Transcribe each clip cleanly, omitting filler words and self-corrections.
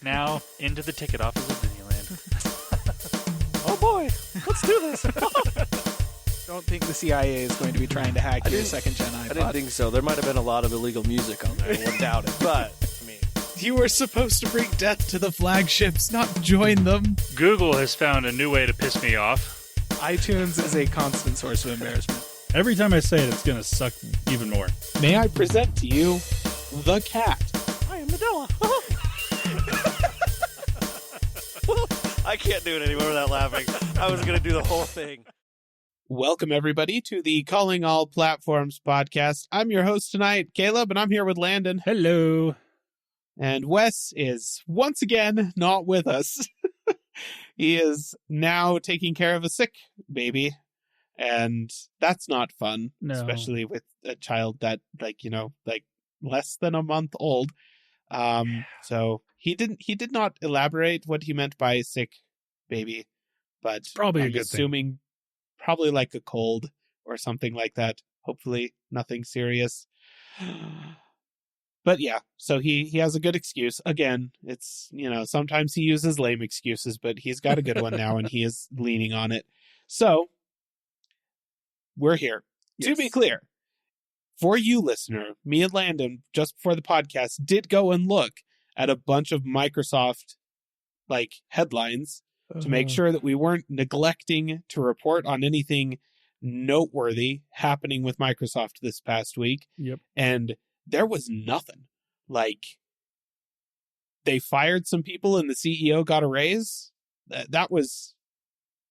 Now, into the ticket office of Disneyland. Oh boy, let's do this. Don't think the CIA is going to be trying to hack your second-gen iPod. I didn't think so. There might have been a lot of illegal music on there. I wouldn't doubt it. But, I mean... You were supposed to bring death to the flagships, not join them. Google has found a new way to piss me off. iTunes is a constant source of embarrassment. Every time I say it, it's going to suck even more. May I present to you the cat? I am Nadella. I can't do it anymore without laughing. I was going to do the whole thing. Welcome, everybody, to the Calling All Platforms podcast. I'm your host tonight, Caleb, and I'm here with Landon. Hello. And Wes is once again not with us. He is now taking care of a sick baby, and that's not fun, No. especially with a child that, less than a month old. So he did not elaborate what he meant by sick baby, but Probably a I'm good thing. assuming probably like a cold or something like that. Hopefully nothing serious. But yeah, so he has a good excuse. Again, it's, sometimes he uses lame excuses, but he's got a good one now and he is leaning on it. So we're here. Yes. To be clear, for you listener, me and Landon, just before the podcast, did go and look at a bunch of Microsoft headlines to make sure that we weren't neglecting to report on anything noteworthy happening with Microsoft this past week. Yep. And there was nothing. They fired some people and the CEO got a raise. That was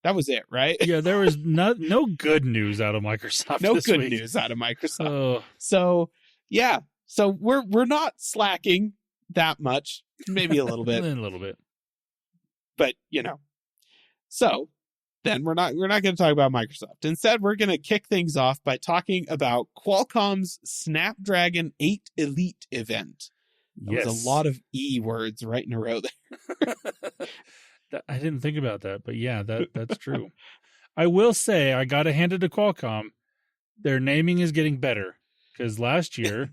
it, right? Yeah, there was no good news out of Microsoft No this good week. news out of Microsoft. Oh, So, yeah. So we're not slacking that much. Maybe a little bit. a little bit. But, So, then we're not going to talk about Microsoft. Instead, we're going to kick things off by talking about Qualcomm's Snapdragon 8 Elite event. That was a lot of E words right in a row there. I didn't think about that, but yeah, that's true. I will say, I got to hand it to Qualcomm. Their naming is getting better because last year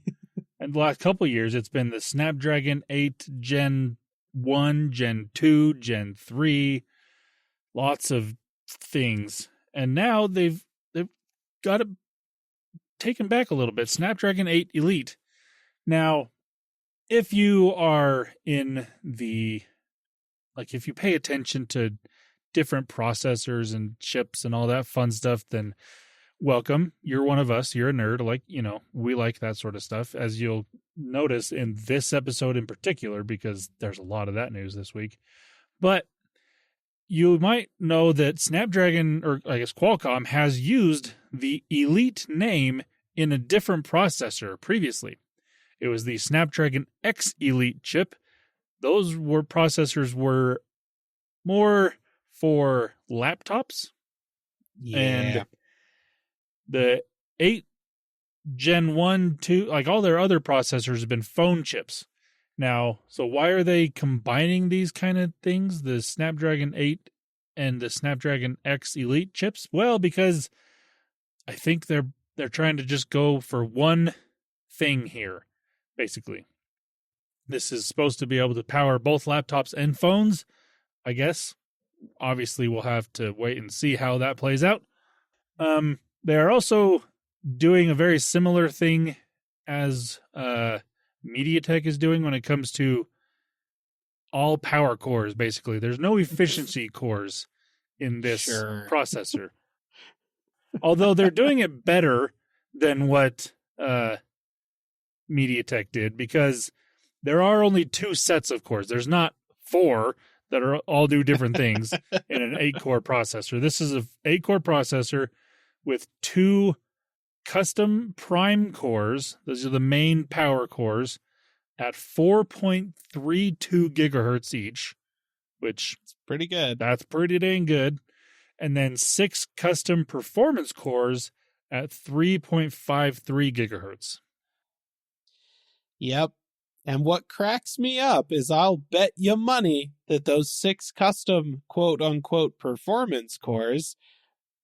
and the last couple of years, it's been the Snapdragon 8 Gen 1, Gen 2, Gen 3, lots of things. And now they've got it taken back a little bit. Snapdragon 8 Elite. Now, if you are in the, if you pay attention to different processors and chips and all that fun stuff, then welcome. You're one of us. You're a nerd. We like that sort of stuff, as you'll notice in this episode in particular, because there's a lot of that news this week. But you might know that Snapdragon, or I guess Qualcomm, has used the Elite name in a different processor previously. It was the Snapdragon X Elite chip. Those processors were more for laptops. Yeah. And the 8 Gen 1, 2, all their other processors have been phone chips. Now, so why are they combining these kind of things, the Snapdragon 8 and the Snapdragon X Elite chips? Well, because I think they're trying to just go for one thing here, basically. This is supposed to be able to power both laptops and phones, I guess. Obviously, we'll have to wait and see how that plays out. They are also doing a very similar thing as MediaTek is doing when it comes to all power cores, basically. There's no efficiency cores in this processor. Although they're doing it better than what MediaTek did, because there are only 2 sets of cores. There's not 4 that are all do different things in an 8-core processor. This is an 8-core processor with 2 custom prime cores. Those are the main power cores at 4.32 gigahertz each, which It's pretty good. that's pretty dang good. And then 6 custom performance cores at 3.53 gigahertz. Yep. And what cracks me up is I'll bet you money that those 6 custom quote-unquote performance cores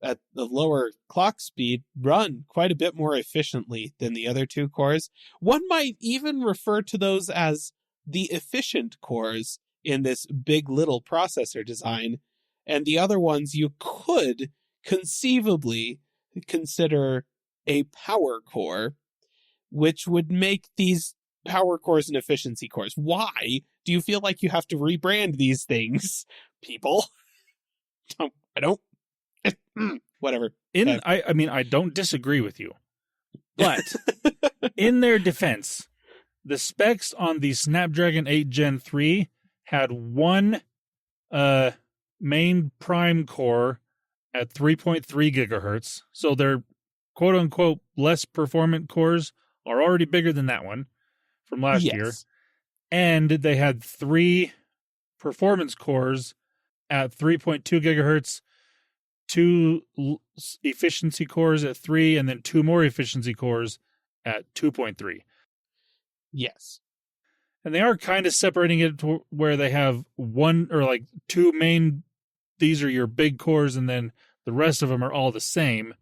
at the lower clock speed run quite a bit more efficiently than the other 2 cores. One might even refer to those as the efficient cores in this big little processor design, and the other ones you could conceivably consider a power core, which would make these power cores and efficiency cores. Why do you feel like you have to rebrand these things, people? I don't. Whatever. I don't disagree with you, but in their defense, the specs on the Snapdragon 8 Gen 3 had one main prime core at 3.3 gigahertz. So their quote unquote less performant cores are already bigger than that one from last year. And they had 3 performance cores at 3.2 gigahertz, 2 efficiency cores at 3, and then 2 more efficiency cores at 2.3. Yes. And they are kind of separating it to where they have 1 or like 2 main, these are your big cores, and then the rest of them are all the same.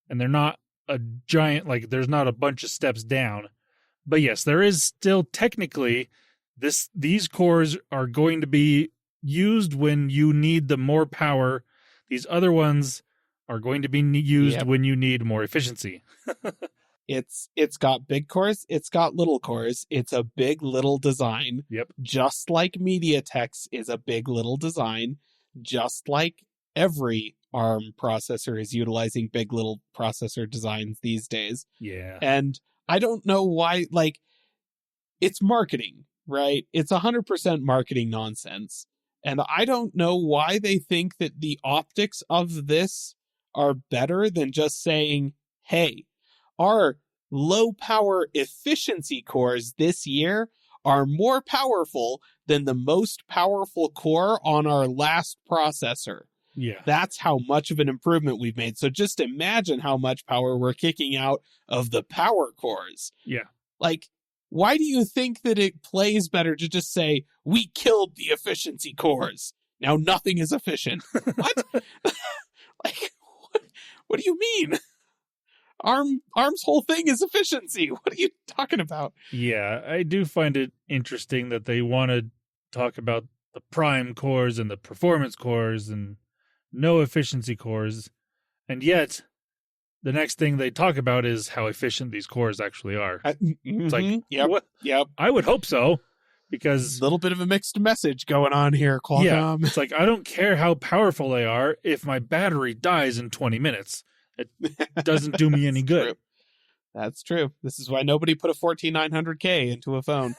And they're not a giant, like there's not a bunch of steps down. But yes, there is still technically these cores are going to be used when you need the more power. These other ones are going to be used when you need more efficiency. It's got big cores, it's got little cores, it's a big little design. Yep. Just like MediaTek's is a big little design, just like every ARM processor is utilizing big little processor designs these days. Yeah. And I don't know why, like, it's marketing, right? It's 100% marketing nonsense. And I don't know why they think that the optics of this are better than just saying, hey, our low power efficiency cores this year are more powerful than the most powerful core on our last processor. Yeah. That's how much of an improvement we've made. So just imagine how much power we're kicking out of the power cores. Yeah. Like, why do you think that it plays better to just say, we killed the efficiency cores? Now nothing is efficient. What? Like, what do you mean? ARM's whole thing is efficiency. What are you talking about? Yeah, I do find it interesting that they want to talk about the prime cores and the performance cores and no efficiency cores. And yet, the next thing they talk about is how efficient these cores actually are. It's like, what? Yep. I would hope so, because a little bit of a mixed message going on here, Qualcomm. Yeah, it's like, I don't care how powerful they are if my battery dies in 20 minutes. It doesn't do me any good. True. That's true. This is why nobody put a 14900K into a phone.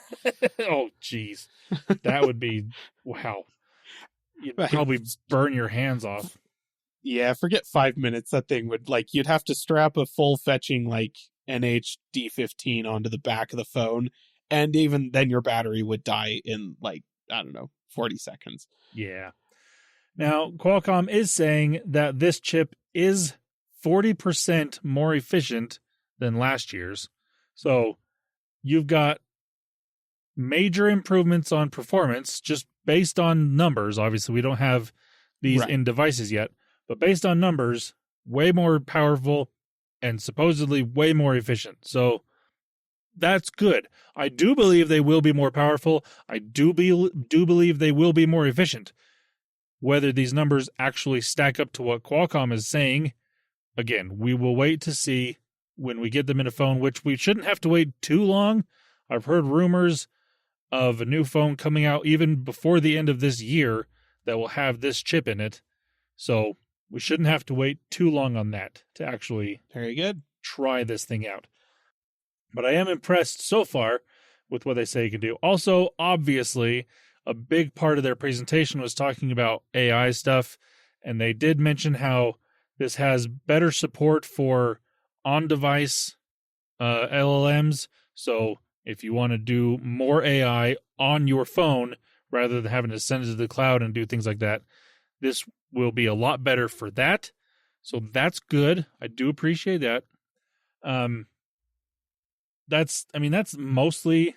Oh, jeez. That would be, wow. You'd probably burn your hands off. Yeah, forget 5 minutes. That thing would, like, you'd have to strap a full fetching, like, NHD15 onto the back of the phone. And even then your battery would die in, like, I don't know, 40 seconds. Yeah. Now, Qualcomm is saying that this chip is 40% more efficient than last year's. So you've got major improvements on performance just based on numbers. Obviously, we don't have these in devices yet, but based on numbers, way more powerful and supposedly way more efficient. So that's good. I do believe they will be more powerful. I do believe they will be more efficient. Whether these numbers actually stack up to what Qualcomm is saying, again, we will wait to see when we get them in a phone, which we shouldn't have to wait too long. I've heard rumors of a new phone coming out even before the end of this year that will have this chip in it. So we shouldn't have to wait too long on that to actually very good try this thing out. But I am impressed so far with what they say you can do. Also, obviously, a big part of their presentation was talking about AI stuff, and they did mention how this has better support for on-device LLMs. So if you want to do more AI on your phone rather than having to send it to the cloud and do things like that, this will be a lot better for that. So that's good. I do appreciate that. That's mostly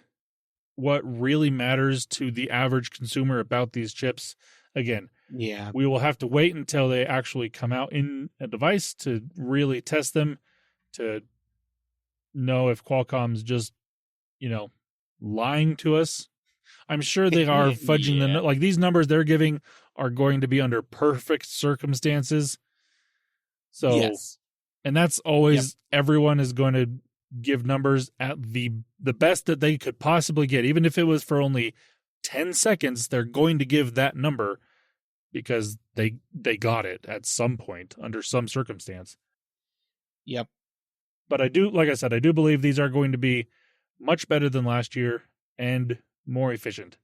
what really matters to the average consumer about these chips. Again, we will have to wait until they actually come out in a device to really test them, to know if Qualcomm's just, lying to us. I'm sure they are fudging Yeah. like these numbers they're giving are going to be under perfect circumstances. So, Yes. and that's always everyone is going to give numbers at the best that they could possibly get, even if it was for only 10 seconds. They're going to give that number because they got it at some point under some circumstance. Yep. But I do, like I said, I do believe these are going to be much better than last year and more efficient.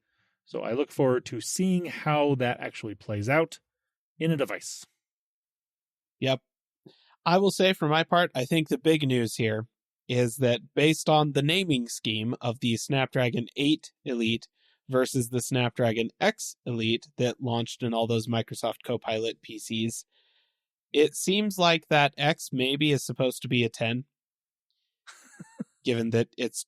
So I look forward to seeing how that actually plays out in a device. Yep. I will say for my part, I think the big news here is that based on the naming scheme of the Snapdragon 8 Elite versus the Snapdragon X Elite that launched in all those Microsoft Copilot PCs, it seems like that X maybe is supposed to be a 10. Given that it's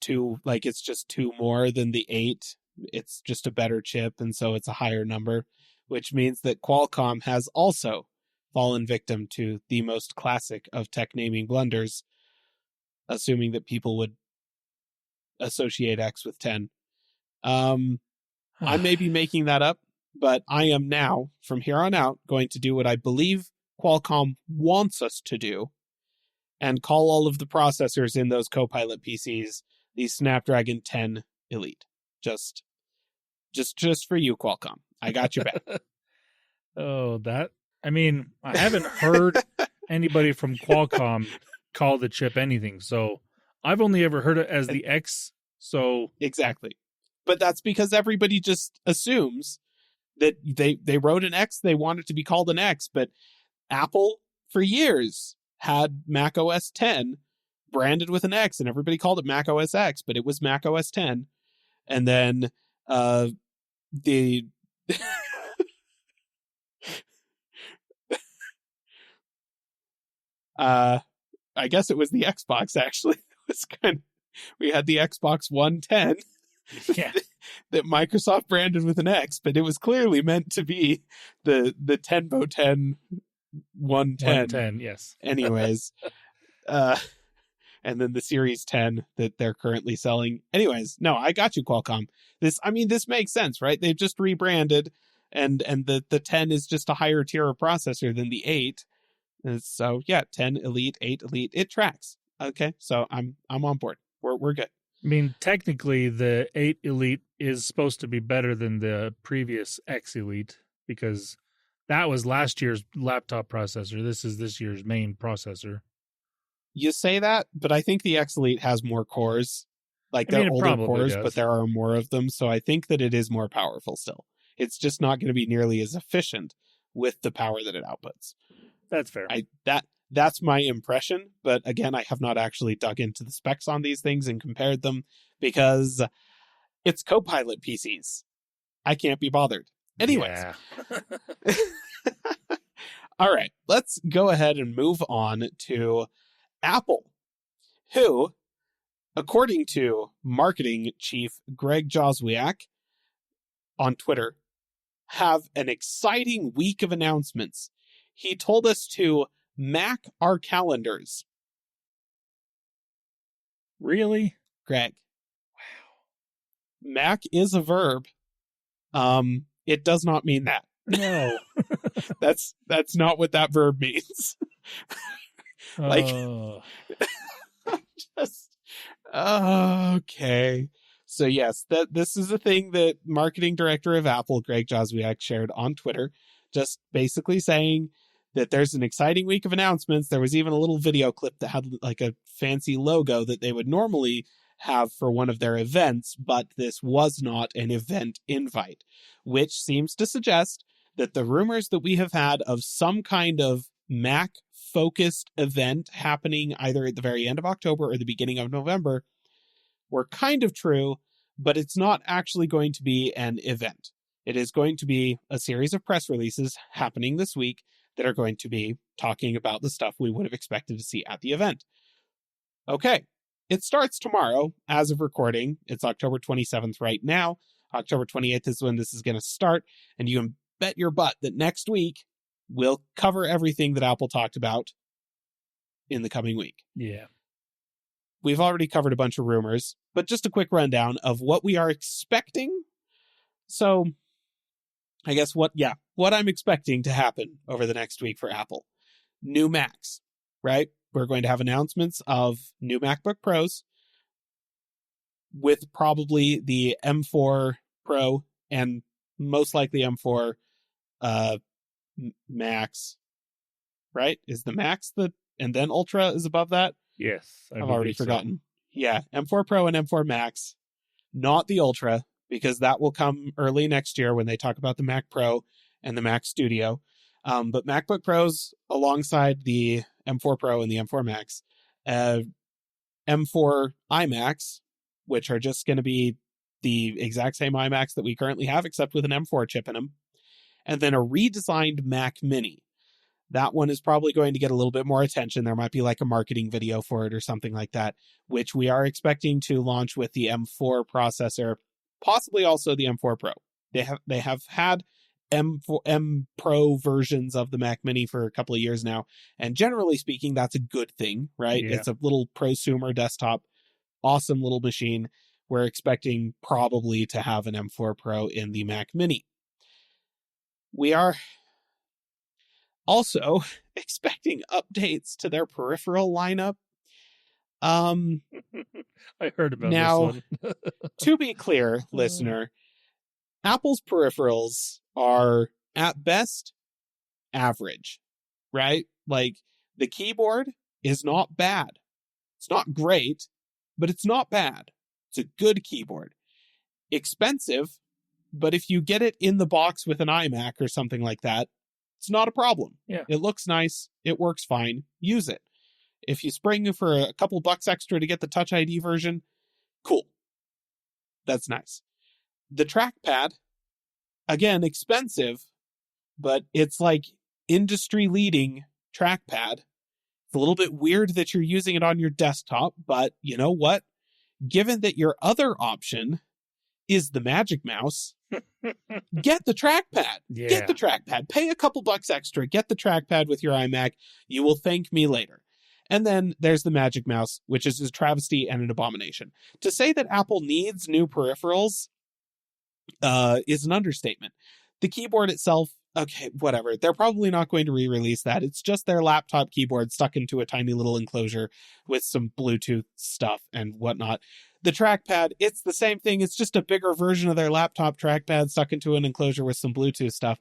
just 2 more than the 8, it's just a better chip, and so it's a higher number, which means that Qualcomm has also fallen victim to the most classic of tech naming blunders, assuming that people would associate X with 10. I may be making that up, but I am now, from here on out, going to do what I believe Qualcomm wants us to do, and call all of the processors in those Copilot PCs the Snapdragon 10 Elite. Just for you, Qualcomm. I got your back. I haven't heard anybody from Qualcomm call the chip anything, so I've only ever heard it as the X, so... Exactly. But that's because everybody just assumes that they wrote an X, they want it to be called an X, but Apple, for years, had Mac OS 10 branded with an X, and everybody called it Mac OS X, but it was Mac OS 10. And then the I guess it was the Xbox, actually. It was we had the Xbox 110 that Microsoft branded with an X, but it was clearly meant to be the Tenbo 10 110. 110, yes. Anyways, and then the Series 10 that they're currently selling. Anyways, no, I got you, Qualcomm. This makes sense, right? They've just rebranded, and the 10 is just a higher tier of processor than the 8. And so yeah, 10 Elite, 8 Elite, it tracks. Okay, so I'm on board. We're good. I mean, technically, the 8 Elite is supposed to be better than the previous X Elite because that was last year's laptop processor. This is this year's main processor. You say that, but I think the X Elite has more cores. They're older cores, but there are more of them. So I think that it is more powerful still. It's just not going to be nearly as efficient with the power that it outputs. That's fair. That's my impression. But again, I have not actually dug into the specs on these things and compared them because it's Copilot PCs. I can't be bothered. Anyways. Yeah. All right, let's go ahead and move on to Apple, who, according to marketing chief Greg Joswiak on Twitter, have an exciting week of announcements. He told us to Mac our calendars. Really? Greg. Wow. Mac is a verb. It does not mean that. No. That's not what that verb means. Okay. So yes, this is a thing that marketing director of Apple, Greg Joswiak, shared on Twitter, just basically saying that there's an exciting week of announcements. There was even a little video clip that had like a fancy logo that they would normally have for one of their events, but this was not an event invite, which seems to suggest that the rumors that we have had of some kind of Mac-focused event happening either at the very end of October or the beginning of November were kind of true, but it's not actually going to be an event. It is going to be a series of press releases happening this week that are going to be talking about the stuff we would have expected to see at the event. Okay, it starts tomorrow as of recording. It's October 27th right now. October 28th is when this is going to start, and you can bet your butt that next week we'll cover everything that Apple talked about in the coming week. Yeah. We've already covered a bunch of rumors, but just a quick rundown of what we are expecting So I guess what I'm expecting to happen over the next week for Apple. New Macs, right? We're going to have announcements of new MacBook Pros with probably the M4 Pro and most likely M4 Max, right? Is the Max and then Ultra is above that? Yes. I've already forgotten. Yeah, M4 Pro and M4 Max, not the Ultra, because that will come early next year when they talk about the Mac Pro and the Mac Studio. But MacBook Pros alongside the M4 Pro and the M4 Max, M4 iMacs, which are just going to be the exact same iMacs that we currently have, except with an M4 chip in them. And then a redesigned Mac Mini. That one is probably going to get a little bit more attention. There might be like a marketing video for it or something like that, which we are expecting to launch with the M4 processor, possibly also the M4 Pro. They have had M Pro versions of the Mac Mini for a couple of years now, and generally speaking, that's a good thing, right? Yeah. It's a little prosumer desktop, awesome little machine. We're expecting probably to have an M4 Pro in the Mac Mini. We are also expecting updates to their peripheral lineup. I heard about Now, this one. to be clear, listener, Apple's peripherals are at best average, right? Like the keyboard is not bad. It's not great, but it's not bad. It's a good keyboard. Expensive, but if you get it in the box with an iMac or something like that, it's not a problem. Yeah. It looks nice. It works fine. Use it. If you spring for a couple bucks extra to get the Touch ID version, cool. That's nice. The trackpad, again, expensive, but it's like industry-leading trackpad. It's a little bit weird that you're using it on your desktop, but you know what? Given that your other option is the Magic Mouse, get the trackpad. Yeah. Get the trackpad. Pay a couple bucks extra. Get the trackpad with your iMac. You will thank me later. And then there's the Magic Mouse, which is a travesty and an abomination. To say that Apple needs new peripherals is an understatement. The keyboard itself, okay, whatever. They're probably not going to re-release that. It's just their laptop keyboard stuck into a tiny little enclosure with some Bluetooth stuff and whatnot. The trackpad, it's the same thing. It's just a bigger version of their laptop trackpad stuck into an enclosure with some Bluetooth stuff.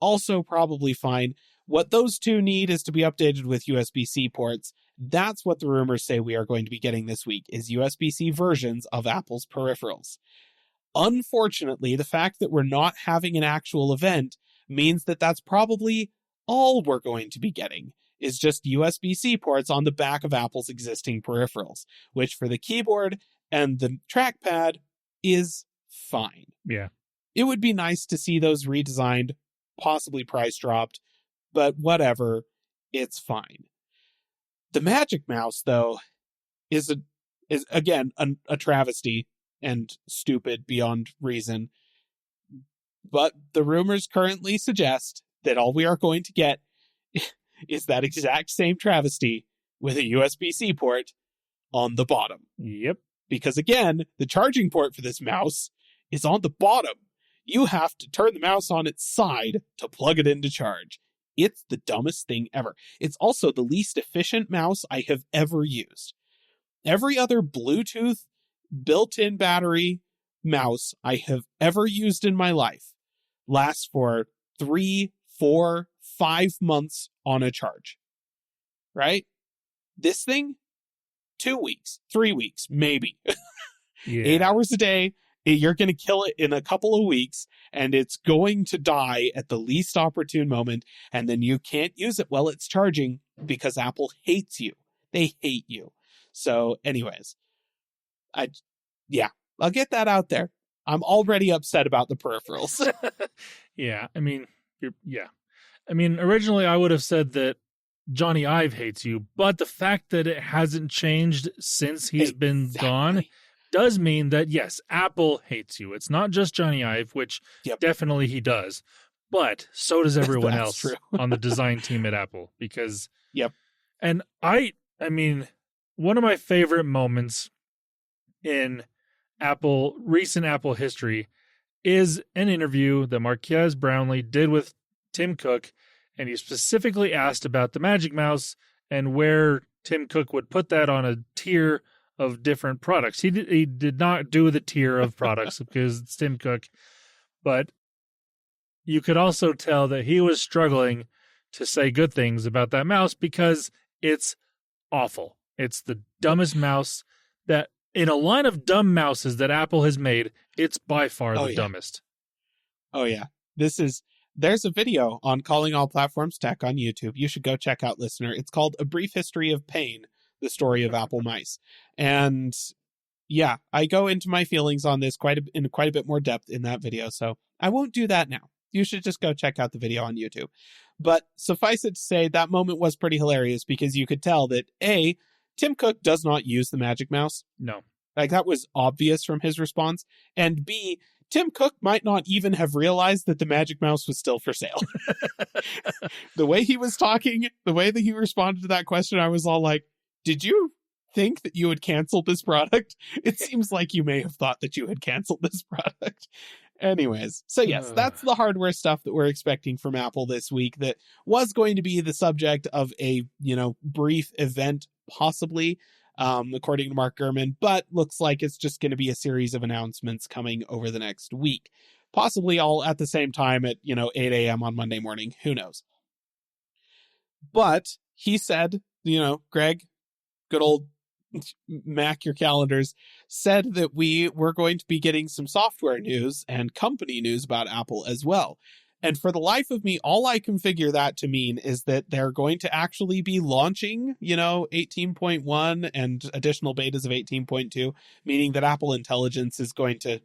Also probably fine. What those two need is to be updated with USB-C ports. That's what the rumors say we are going to be getting this week, is USB-C versions of Apple's peripherals. Unfortunately, the fact that we're not having an actual event means that that's probably all we're going to be getting, is just USB-C ports on the back of Apple's existing peripherals, which for the keyboard and the trackpad is fine. Yeah. It would be nice to see those redesigned, possibly price dropped, but whatever, it's fine. The Magic Mouse, though, is again a travesty and stupid beyond reason. But the rumors currently suggest that all we are going to get is that exact same travesty with a USB-C port on the bottom. Yep. Because again, the charging port for this mouse is on the bottom. You have to turn the mouse on its side to plug it into charge. It's the dumbest thing ever. It's also the least efficient mouse I have ever used. Every other Bluetooth built-in battery mouse I have ever used in my life lasts for 3, 4, 5 months on a charge. Right? This thing, 2 weeks, 3 weeks, maybe. Yeah. 8 hours a day. You're going to kill it in a couple of weeks, and it's going to die at the least opportune moment, and then you can't use it while it's charging because Apple hates you. They hate you. So anyways, I'll get that out there. I'm already upset about the peripherals. Yeah. I mean, originally I would have said that Johnny Ive hates you, but the fact that it hasn't changed since he's been gone does mean that, yes, Apple hates you. It's not just Johnny Ive, which definitely he does, but so does everyone else on the design team at Apple. Because, and I mean, one of my favorite moments in recent Apple history is an interview that Marquez Brownlee did with Tim Cook, and he specifically asked about the Magic Mouse and where Tim Cook would put that on a tier of different products. He did not do the tier of products because it's Tim Cook, but you could also tell that he was struggling to say good things about that mouse because it's awful. It's the dumbest mouse that, in a line of dumb mouses that Apple has made, it's by far the dumbest. Oh, yeah. There's a video on Calling All Platforms Tech on YouTube. You should go check out, listener. It's called A Brief History of Pain, the story of Apple mice. And yeah, I go into my feelings on this in quite a bit more depth in that video, so I won't do that now. You should just go check out the video on YouTube. But suffice it to say, that moment was pretty hilarious because you could tell that, A, Tim Cook does not use the Magic Mouse. No. Like, that was obvious from his response. And B, Tim Cook might not even have realized that the Magic Mouse was still for sale. The way he was talking, the way that he responded to that question, I was all like, did you think that you had canceled this product? It seems like you may have thought that you had canceled this product. Anyways, so yes, that's the hardware stuff that we're expecting from Apple this week that was going to be the subject of a, brief event, possibly, according to Mark Gurman, but looks like it's just going to be a series of announcements coming over the next week. Possibly all at the same time at, 8 a.m. on Monday morning. Who knows? But he said, Greg, good old Mac your calendars, said that we were going to be getting some software news and company news about Apple as well. And for the life of me, all I can figure that to mean is that they're going to actually be launching, 18.1 and additional betas of 18.2, meaning that Apple Intelligence is going to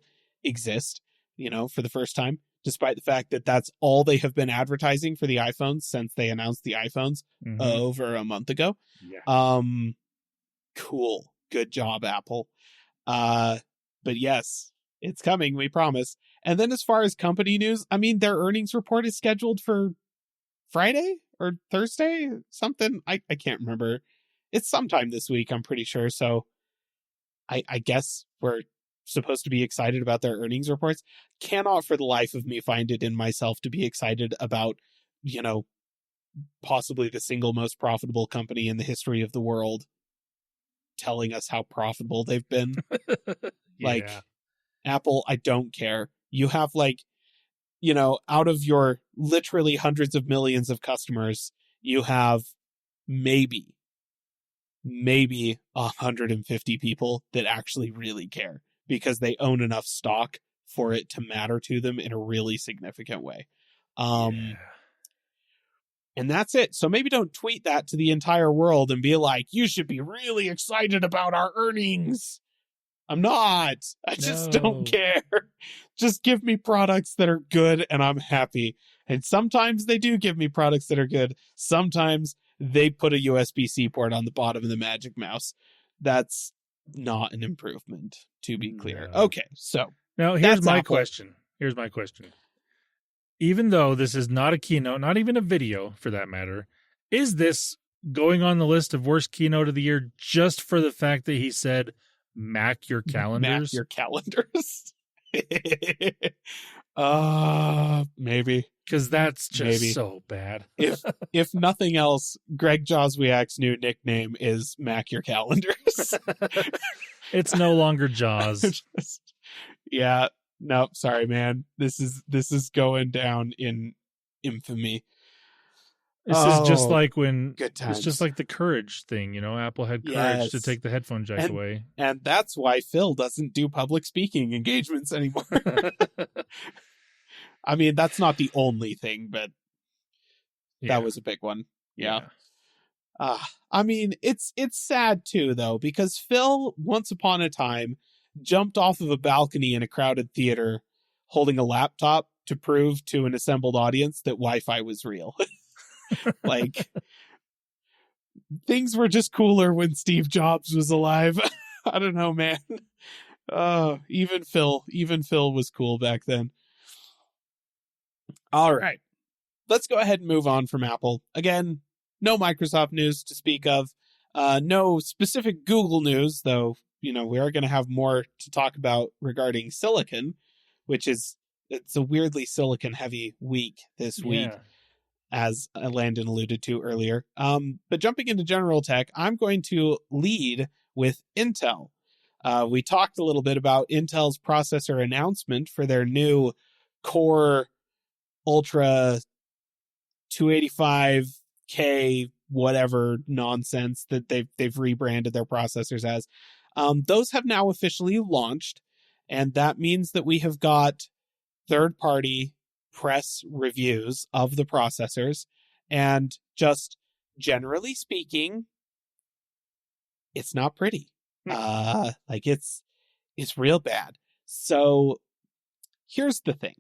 exist, for the first time, despite the fact that that's all they have been advertising for the iPhones since they announced the iPhones over a month ago. Yeah. Cool. Good job, Apple. But yes, it's coming, we promise. And then as far as company news, their earnings report is scheduled for Friday or Thursday, something. I can't remember. It's sometime this week, I'm pretty sure. So I guess we're supposed to be excited about their earnings reports. Cannot for the life of me find it in myself to be excited about, possibly the single most profitable company in the history of the world telling us how profitable they've been. Like, Apple, I don't care. You have out of your literally hundreds of millions of customers, you have maybe 150 people that actually really care because they own enough stock for it to matter to them in a really significant way. And that's it. So maybe don't tweet that to the entire world and be like, you should be really excited about our earnings. I'm not. I just don't care. Just give me products that are good and I'm happy. And sometimes they do give me products that are good. Sometimes they put a USB-C port on the bottom of the Magic Mouse. That's not an improvement, to be clear. No. Okay, so now here's my question. Even though this is not a keynote, not even a video for that matter, is this going on the list of worst keynote of the year just for the fact that he said, Mac your calendars? Mac your calendars? Maybe. Because that's just so bad. if nothing else, Greg Joswiak's new nickname is Mac your calendars. It's no longer Jaws. Yeah. No, sorry, man. This is going down in infamy. This is just like when it's just like the Courage thing, Apple had Courage to take the headphone jack away. And that's why Phil doesn't do public speaking engagements anymore. That's not the only thing, but that was a big one. Yeah. It's sad too, though, because Phil, once upon a time, jumped off of a balcony in a crowded theater holding a laptop to prove to an assembled audience that Wi-Fi was real. Things were just cooler when Steve Jobs was alive. I don't know, man. Even Phil was cool back then. All right. Let's go ahead and move on from Apple. Again, no Microsoft news to speak of. No specific Google news, though. We are going to have more to talk about regarding Silicon, which is it's a weirdly silicon heavy week this week, Yeah. as Landon alluded to earlier. But jumping into general tech, I'm going to lead with Intel. We talked a little bit about Intel's processor announcement for their new Core Ultra 285K whatever nonsense that they've rebranded their processors as. Those have now officially launched, and that means that we have got third-party press reviews of the processors, and just generally speaking, it's not pretty. Like it's real bad. So here's the thing.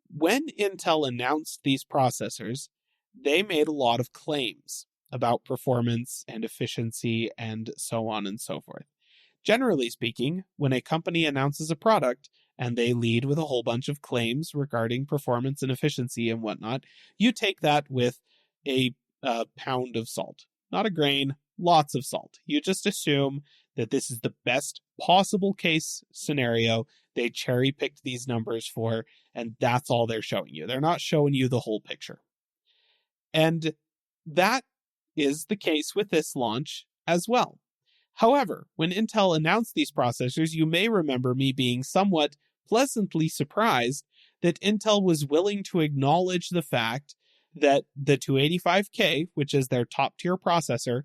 When Intel announced these processors, they made a lot of claims about performance and efficiency and so on and so forth. Generally speaking, when a company announces a product and they lead with a whole bunch of claims regarding performance and efficiency and whatnot, you take that with a pound of salt. Not a grain, lots of salt. You just assume that this is the best possible case scenario they cherry-picked these numbers for, and that's all they're showing you. They're not showing you the whole picture. And that is the case with this launch as well. However, when Intel announced these processors, you may remember me being somewhat pleasantly surprised that Intel was willing to acknowledge the fact that the 285K, which is their top-tier processor,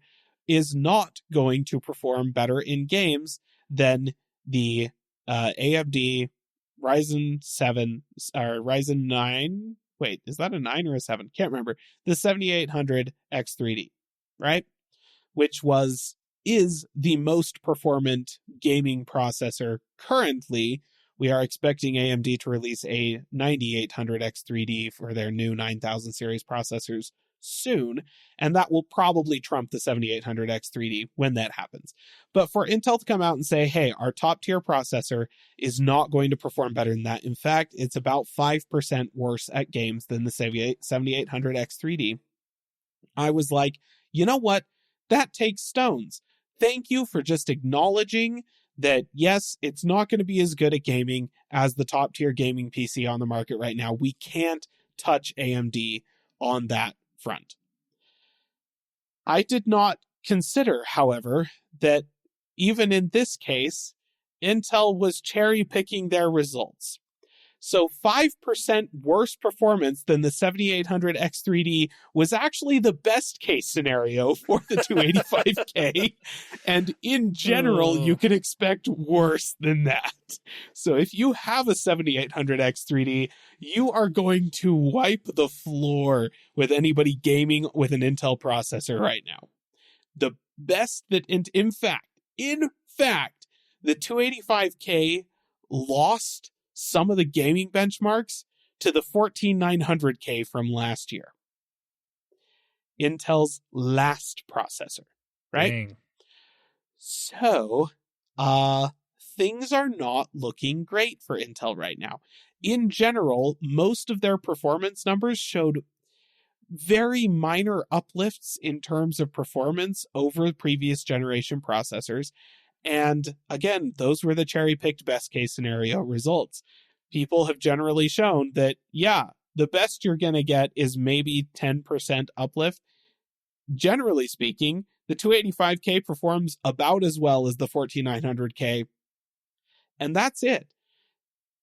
is not going to perform better in games than the AMD Ryzen 7 or Ryzen 9. Wait, is that a 9 or a 7? Can't remember. The 7800 X3D, right? Which is the most performant gaming processor currently. We are expecting AMD to release a 9800 X3D for their new 9000 series processors soon, and that will probably trump the 7800 X3D when that happens. But for Intel to come out and say, hey, our top tier processor is not going to perform better than that. In fact, it's about 5% worse at games than the 7800 X3D. I was like, you know what? That takes stones. Thank you for just acknowledging that, yes, it's not going to be as good at gaming as the top tier gaming PC on the market right now. We can't touch AMD on that front. I did not consider, however, that even in this case, Intel was cherry picking their results. So 5% worse performance than the 7800 X3D was actually the best case scenario for the 285K. And in general, you can expect worse than that. So if you have a 7800 X3D, you are going to wipe the floor with anybody gaming with an Intel processor right now. The best that, in fact, the 285K lost some of the gaming benchmarks to the 14900K from last year. Intel's last processor, right? Dang. So, things are not looking great for Intel right now. In general, most of their performance numbers showed very minor uplifts in terms of performance over previous generation processors. And again, those were the cherry-picked best-case scenario results. People have generally shown that, yeah, the best you're going to get is maybe 10% uplift. Generally speaking, the 285K performs about as well as the 14900K. And that's it.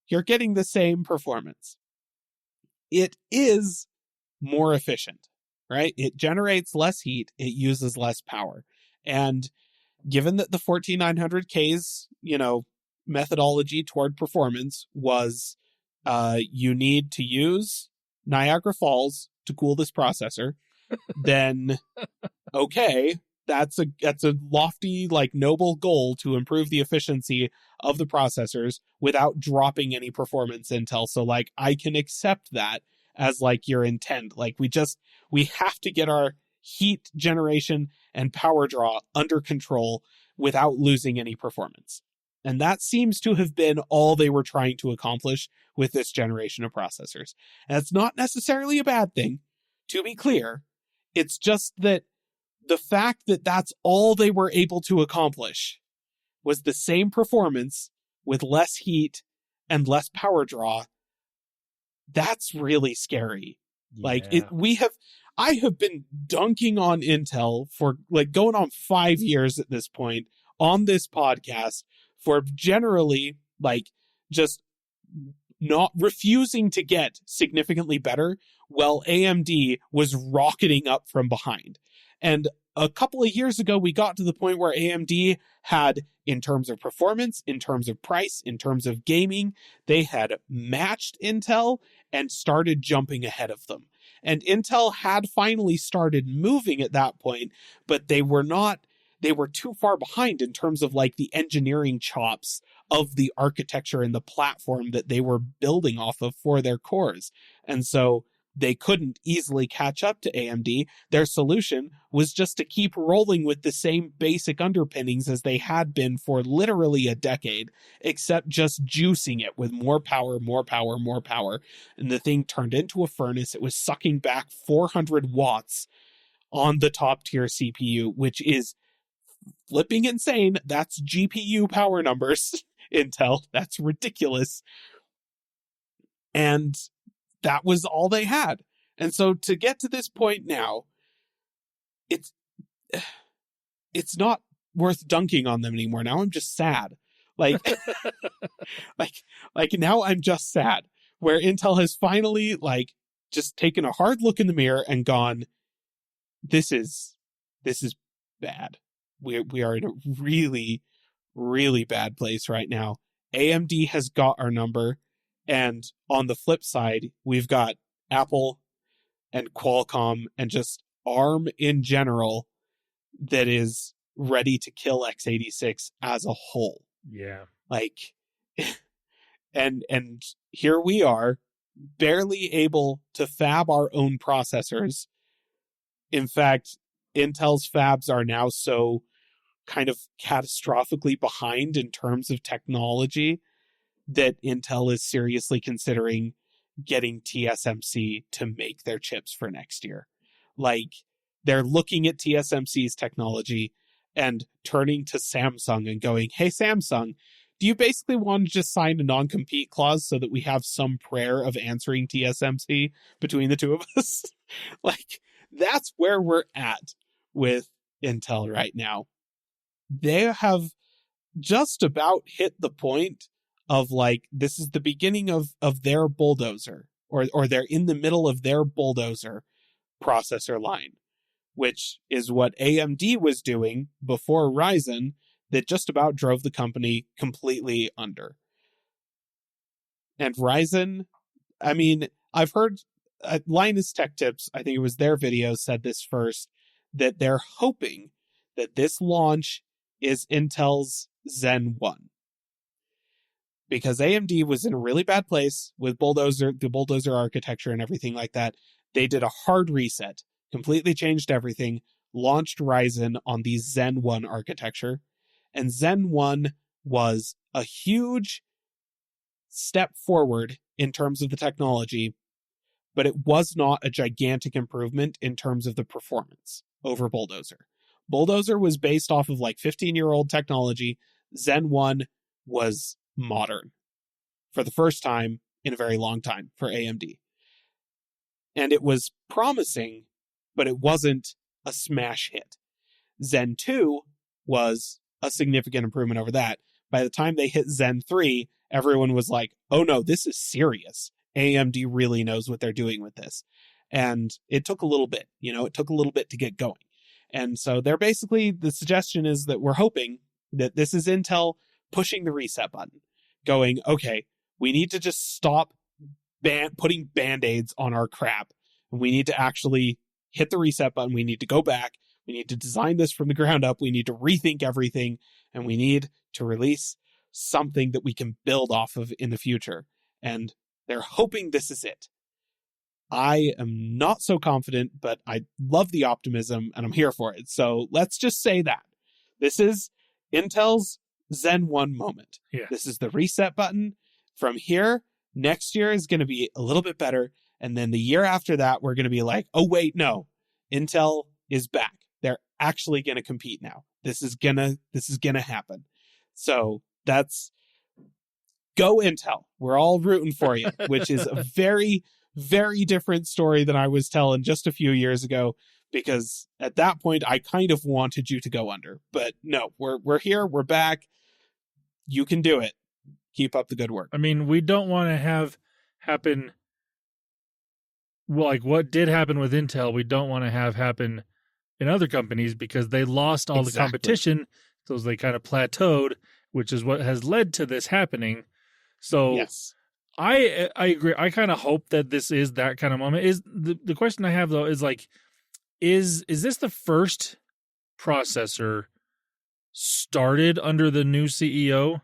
You're getting the same performance. It is more efficient, right? It generates less heat. It uses less power. And given that the 14900K's, methodology toward performance was you need to use Niagara Falls to cool this processor, then okay, that's a lofty, noble goal to improve the efficiency of the processors without dropping any performance intel. So I can accept that as your intent. We have to get our heat generation and power draw under control without losing any performance. And that seems to have been all they were trying to accomplish with this generation of processors. And it's not necessarily a bad thing, to be clear. It's just that the fact that that's all they were able to accomplish was the same performance with less heat and less power draw that's really scary. Like Yeah. I have been dunking on Intel for like going on 5 years at this point on this podcast for generally like just not refusing to get significantly better while AMD was rocketing up from behind. And a couple of years ago, we got to the point where AMD had, in terms of performance, in terms of price, in terms of gaming, they had matched Intel and started jumping ahead of them. And Intel had finally started moving at that point, but they were too far behind in terms of like the engineering chops of the architecture and the platform that they were building off of for their cores. And so they couldn't easily catch up to AMD. Their solution was just to keep rolling with the same basic underpinnings as they had been for literally a decade, except just juicing it with more power, more power, more power. And the thing turned into a furnace. It was sucking back 400 watts on the top tier CPU, which is flipping insane. That's GPU power numbers, Intel. That's ridiculous. And that was all they had. And so to get to this point now, it's not worth dunking on them anymore. Now I'm just sad. Like, like now I'm just sad where Intel has finally like just taken a hard look in the mirror and gone, this is bad. We are in a really, really bad place right now. AMD has got our number. And on the flip side, we've got Apple and Qualcomm and just ARM in general that is ready to kill x86 as a whole. Yeah. Like, and here we are, barely able to fab our own processors. In fact, Intel's fabs are now so kind of catastrophically behind in terms of technology that Intel is seriously considering getting TSMC to make their chips for next year. Like, they're looking at TSMC's technology and turning to Samsung and going, hey, Samsung, do you basically want to just sign a non-compete clause so that we have some prayer of answering TSMC between the two of us? Like, that's where we're at with Intel right now. They have just about hit the point of like, this is the beginning of their bulldozer, or they're in the middle of their bulldozer processor line, which is what AMD was doing before Ryzen that just about drove the company completely under. And Ryzen, I mean, I've heard Linus Tech Tips, I think it was their video, said this first, that they're hoping that this launch is Intel's Zen 1. Because AMD was in a really bad place with the bulldozer architecture and everything like that. They did a hard reset, completely changed everything, launched Ryzen on the Zen 1 architecture. And Zen 1 was a huge step forward in terms of the technology, but it was not a gigantic improvement in terms of the performance over Bulldozer. Bulldozer was based off of like 15-year-old technology. Zen 1 was modern for the first time in a very long time for AMD. And it was promising, but it wasn't a smash hit. Zen 2 was a significant improvement over that. By the time they hit Zen 3, everyone was like, oh no, this is serious. AMD really knows what they're doing with this. And it took a little bit, it took a little bit to get going. And so they're basically, the suggestion is that we're hoping that this is Intel pushing the reset button, going, okay, we need to just stop putting band-aids on our crap. We need to actually hit the reset button. We need to go back. We need to design this from the ground up. We need to rethink everything, and we need to release something that we can build off of in the future. And they're hoping this is it. I am not so confident, but I love the optimism and I'm here for it. So let's just say that this is Intel's Zen 1 moment. Yeah. This is the reset button. From here, next year is going to be a little bit better. And then the year after that, we're going to be like, oh, wait, no, Intel is back. They're actually going to compete now. This is going to happen. So that's go Intel. We're all rooting for you, which is a very, very different story than I was telling just a few years ago, because at that point I kind of wanted you to go under. But no, we're here, we're back. You can do it. Keep up the good work. I mean, we don't want to have happen, well, like what did happen with Intel, we don't want to have happen in other companies because they lost all the competition, so they kind of plateaued, which is what has led to this happening. So yes. I agree. I kind of hope that this is that kind of moment. Is the question I have though is like, is this the first processor started under the new CEO?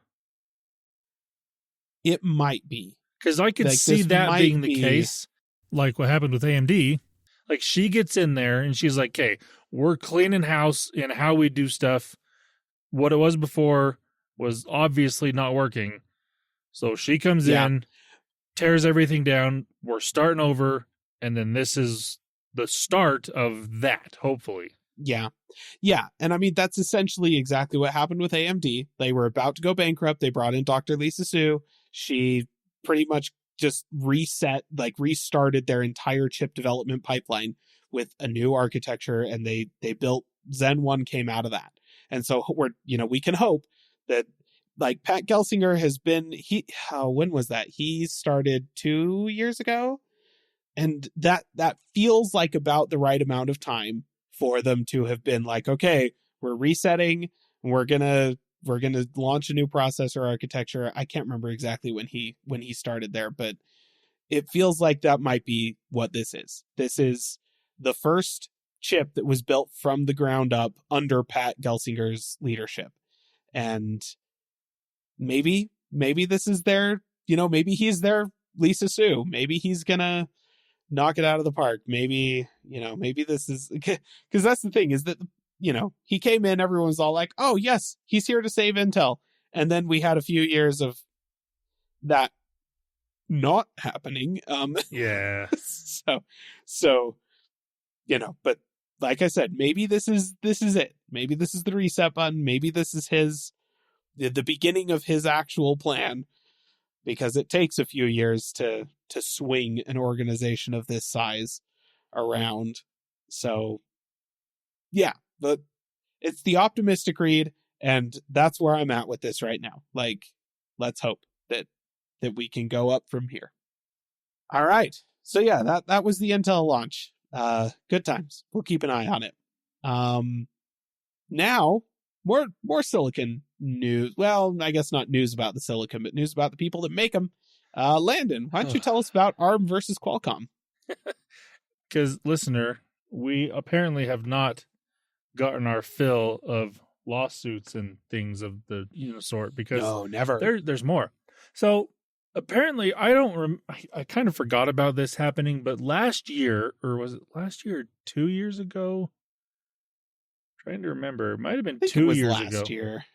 It might be. Because I could like, see that being the case, like what happened with AMD. Like she gets in there and she's like, "Okay, we're cleaning house in how we do stuff. What it was before was obviously not working." So she comes in, tears everything down. We're starting over, and then this is the start of that. Hopefully, yeah. And I mean that's essentially exactly what happened with AMD. They were about to go bankrupt. They brought in Dr. Lisa Su. She pretty much just restarted their entire chip development pipeline with a new architecture, and they built Zen 1 came out of that. And so we can hope that, like, Pat Gelsinger has been, when was that? He started 2 years ago, and that feels like about the right amount of time for them to have been like, okay, we're resetting, we're gonna launch a new processor architecture. I can't remember exactly when he started there, but it feels like that might be what this is. This is the first chip that was built from the ground up under Pat Gelsinger's leadership. And maybe this is their, maybe he's their Lisa Su. Maybe he's gonna knock it out of the park. Maybe this is, because that's the thing is that, he came in, everyone's all like, oh yes, he's here to save Intel. And then we had a few years of that not happening. yeah. So, but like I said, maybe this is it. Maybe this is the reset button. Maybe this is the beginning of his actual plan, because it takes a few years to swing an organization of this size around. So yeah, but it's the optimistic read, and that's where I'm at with this right now. Like, let's hope that we can go up from here. All right. So yeah, that was the Intel launch. Good times. We'll keep an eye on it. Now more silicon news. Well, I guess not news about the silicon, but news about the people that make them. Landon, why don't you tell us about ARM versus Qualcomm? Because, listener, we apparently have not gotten our fill of lawsuits and things of the sort, because no, never. There's more. So apparently, I kind of forgot about this happening, but last year, or was it last year or 2 years ago? Trying to remember. It might have been 2 years ago. Last year.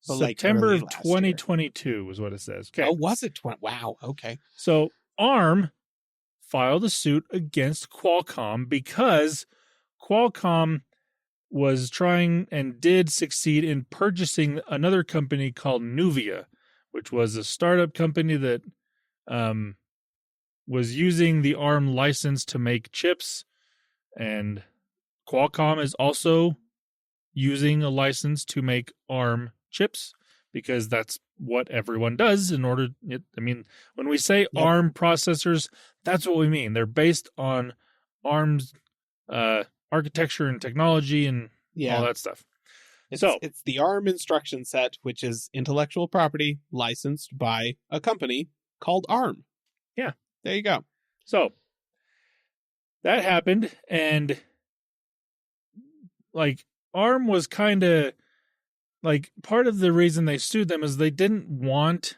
September of 2022 was what it says. Okay. Oh, was it? Wow. Okay. So ARM filed a suit against Qualcomm because Qualcomm was trying and did succeed in purchasing another company called Nuvia, which was a startup company that was using the ARM license to make chips. And Qualcomm is also using a license to make ARM chips, because that's what everyone does in order. When we say ARM processors, that's what we mean. They're based on ARM's architecture and technology and all that stuff. It's the ARM instruction set, which is intellectual property licensed by a company called ARM. Yeah. There you go. So that happened, and like ARM was kind of like, part of the reason they sued them is they didn't want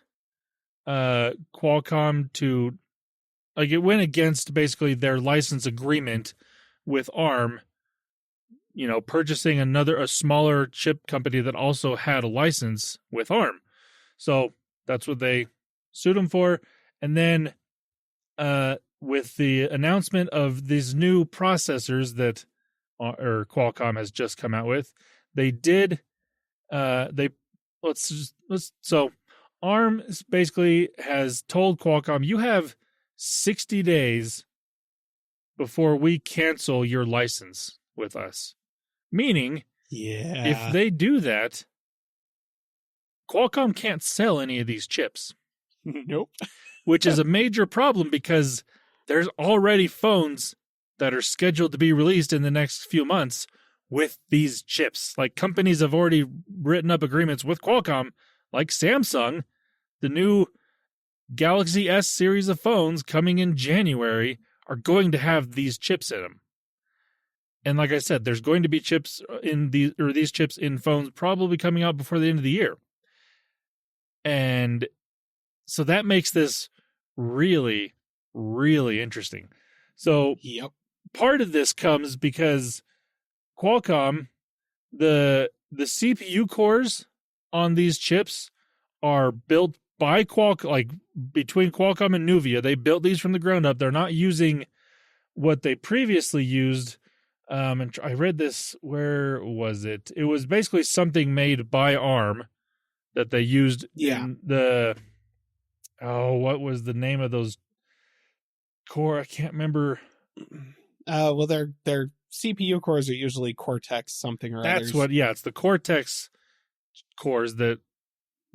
Qualcomm to, like, it went against basically their license agreement with ARM, purchasing a smaller chip company that also had a license with ARM. So that's what they sued them for. And then with the announcement of these new processors that Qualcomm has just come out with, they did so ARM basically has told Qualcomm, you have 60 days before we cancel your license with us. Meaning, if they do that, Qualcomm can't sell any of these chips. Nope. Which is a major problem because there's already phones that are scheduled to be released in the next few months with these chips. Like, companies have already written up agreements with Qualcomm, like Samsung. The new Galaxy S series of phones coming in January are going to have these chips in them. And like I said, there's going to be chips in these chips in phones probably coming out before the end of the year. And so that makes this really, really interesting. So part of this comes because Qualcomm, the CPU cores on these chips are built by Qualcomm, like between Qualcomm and Nuvia. They built these from the ground up. They're not using what they previously used. And I read this, where was it? It was basically something made by ARM that they used in the, what was the name of those core? I can't remember. Well, their CPU cores are usually Cortex something or That's others. it's the Cortex cores that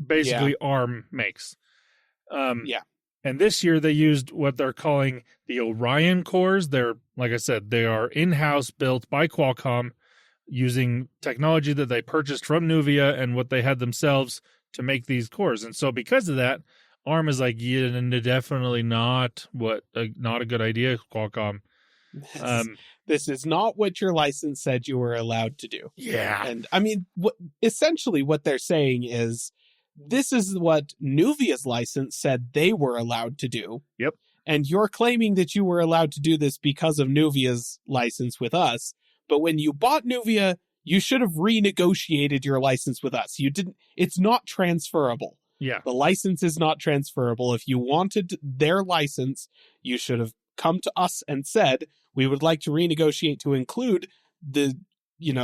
basically ARM makes. And this year they used what they're calling the Orion cores. They're, like I said, they are in-house built by Qualcomm using technology that they purchased from Nuvia and what they had themselves to make these cores. And so because of that, ARM is like, definitely not a good idea, Qualcomm. This is not what your license said you were allowed to do. Yeah. And I mean, essentially what they're saying is, this is what Nuvia's license said they were allowed to do. Yep. And you're claiming that you were allowed to do this because of Nuvia's license with us. But when you bought Nuvia, you should have renegotiated your license with us. You didn't. It's not transferable. Yeah. The license is not transferable. If you wanted their license, you should have come to us and said, we would like to renegotiate to include the,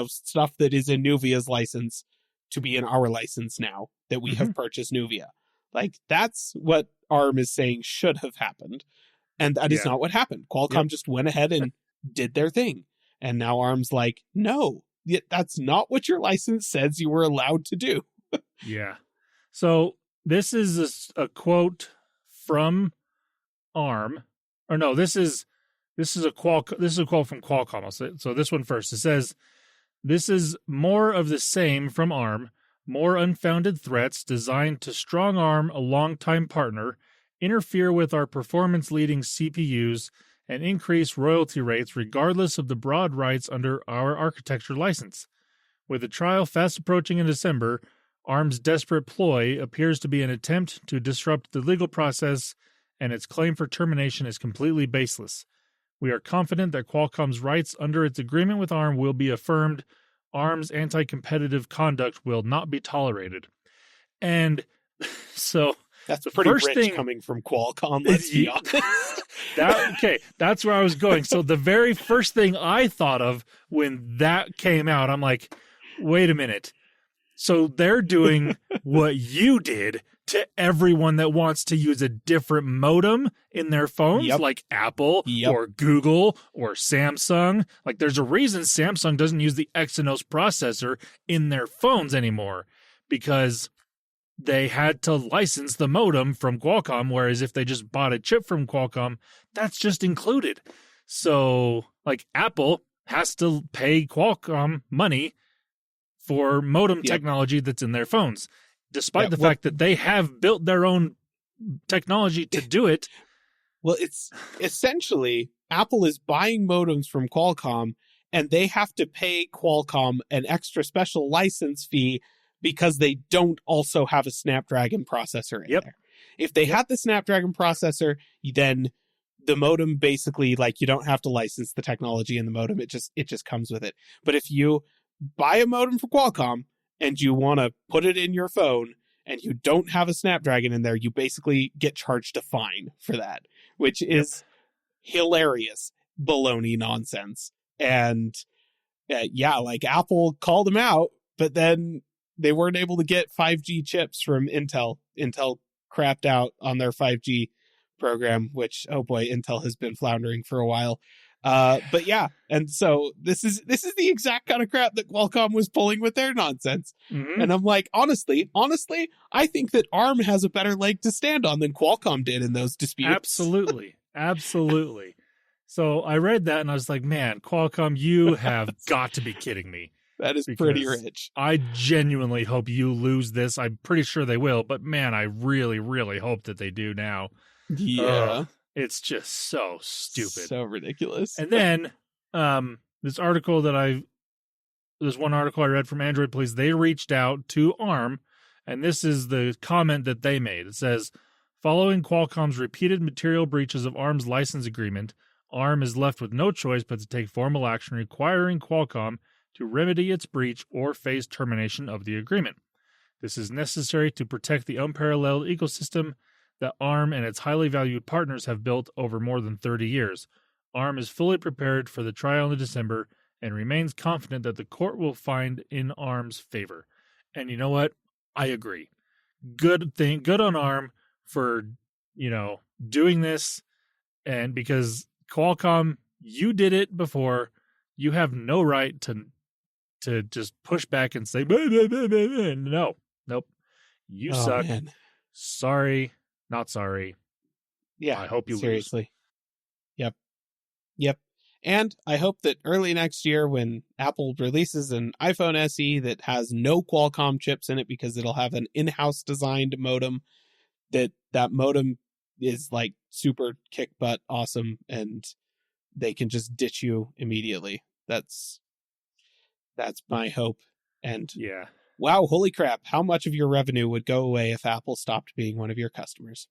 stuff that is in Nuvia's license to be in our license now that we have purchased Nuvia. Like, that's what ARM is saying should have happened. And that is not what happened. Qualcomm just went ahead and did their thing. And now ARM's like, no, that's not what your license says you were allowed to do. Yeah. So this is a quote from ARM. Or no, this is a quote from Qualcomm. So this one first. It says, "This is more of the same from ARM, more unfounded threats designed to strong-arm a longtime partner, interfere with our performance-leading CPUs, and increase royalty rates regardless of the broad rights under our architecture license. With the trial fast approaching in December, ARM's desperate ploy appears to be an attempt to disrupt the legal process, and its claim for termination is completely baseless. We are confident that Qualcomm's rights under its agreement with ARM will be affirmed. ARM's anti-competitive conduct will not be tolerated." And so that's the pretty first rich thing coming from Qualcomm, let's be honest. That's where I was going. So the very first thing I thought of when that came out, I'm like, wait a minute. So they're doing what you did to everyone that wants to use a different modem in their phones, like Apple or Google or Samsung. Like, there's a reason Samsung doesn't use the Exynos processor in their phones anymore, because they had to license the modem from Qualcomm, whereas if they just bought a chip from Qualcomm, that's just included. So, like, Apple has to pay Qualcomm money for modem technology that's in their phones, despite the fact that they have built their own technology to do it. Well, it's essentially Apple is buying modems from Qualcomm, and they have to pay Qualcomm an extra special license fee because they don't also have a Snapdragon processor in there. If they had the Snapdragon processor, then the modem basically, like, you don't have to license the technology in the modem. It just comes with it. But if you buy a modem from Qualcomm and you want to put it in your phone and you don't have a Snapdragon in there, you basically get charged a fine for that, which is hilarious baloney nonsense. And like, Apple called them out, but then they weren't able to get 5G chips from Intel. Intel crapped out on their 5G program, which, oh boy, Intel has been floundering for a while. But yeah, and so this is the exact kind of crap that Qualcomm was pulling with their nonsense. Mhm. And I'm like, honestly, I think that ARM has a better leg to stand on than Qualcomm did in those disputes. Absolutely. So I read that and I was like, man, Qualcomm, you have got to be kidding me. That is pretty Because rich. I genuinely hope you lose this. I'm pretty sure they will, but man, I really, really hope that they do now. Yeah. Ugh, it's just so stupid. So ridiculous. And then this one article I read from Android Police, they reached out to ARM, and this is the comment that they made. It says, following Qualcomm's repeated material breaches of ARM's license agreement, ARM is left with no choice but to take formal action requiring Qualcomm to remedy its breach or face termination of the agreement. This is necessary to protect the unparalleled ecosystem that ARM and its highly valued partners have built over more than 30 years. ARM is fully prepared for the trial in December and remains confident that the court will find in ARM's favor. And you know what? I agree. Good on ARM for, doing this. And because Qualcomm, you did it before, you have no right to just push back and say, "Bah, bah, bah, bah, bah." Nope. You suck. Man. Sorry, not sorry. Yeah. I hope you seriously. Yep. And I hope that early next year when Apple releases an iPhone SE that has no Qualcomm chips in it because it'll have an in-house designed modem, that modem is like super kick butt awesome and they can just ditch you immediately. That's my hope. And Yeah. wow, holy crap, how much of your revenue would go away if Apple stopped being one of your customers?